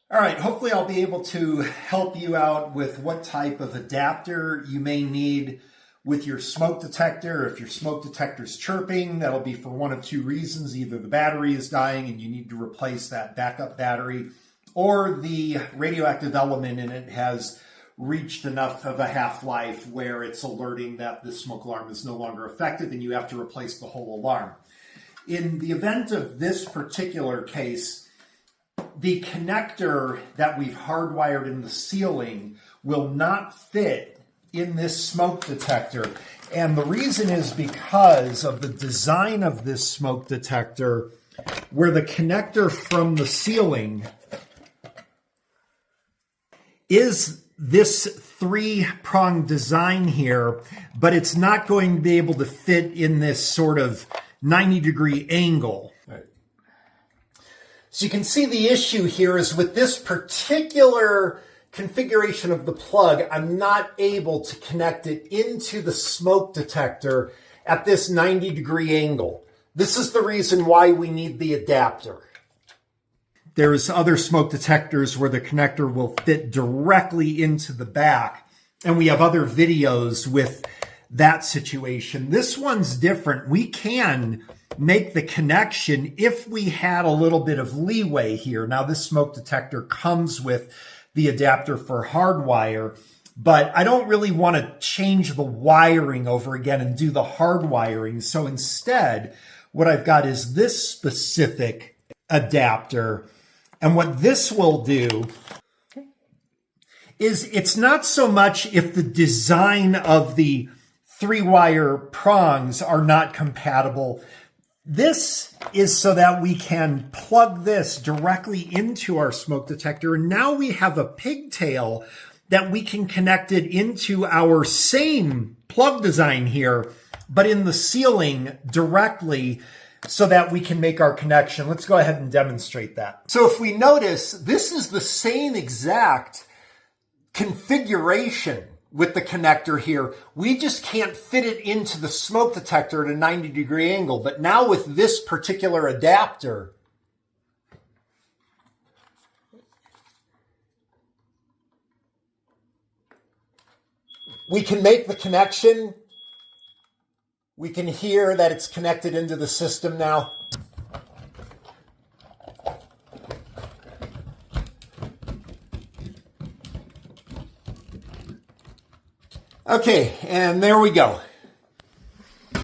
All right, hopefully I'll be able to help you out with what type of adapter you may need with your smoke detector. If your smoke detector is chirping, that'll be for one of two reasons. Either the battery is dying and you need to replace that backup battery, or the radioactive element in it has reached enough of a half-life where it's alerting that the smoke alarm is no longer effective and you have to replace the whole alarm. In the event of this particular case, the connector that we've hardwired in the ceiling will not fit in this smoke detector. And the reason is because of the design of this smoke detector, where the connector from the ceiling is this three-pronged design here, but it's not going to be able to fit in this sort of 90-degree angle. Right. So you can see the issue here is with this particular configuration of the plug, I'm not able to connect it into the smoke detector at this 90-degree angle. This is the reason why we need the adapter. There's other smoke detectors where the connector will fit directly into the back, and we have other videos with that situation. This one's different. We can make the connection if we had a little bit of leeway here. Now, this smoke detector comes with the adapter for hardwire, but I don't really want to change the wiring over again and do the hard wiring. So instead, what I've got is this specific adapter. And what this will do is it's not so much if the design of the three-wire prongs are not compatible. This is so that we can plug this directly into our smoke detector. And now we have a pigtail that we can connect it into our same plug design here, but in the ceiling directly, so that we can make our connection. Let's go ahead and demonstrate that. So if we notice, this is the same exact configuration with the connector here. We just can't fit it into the smoke detector at a 90-degree angle. But now with this particular adapter, we can make the connection. We can hear that it's connected into the system now. Okay, and there we go.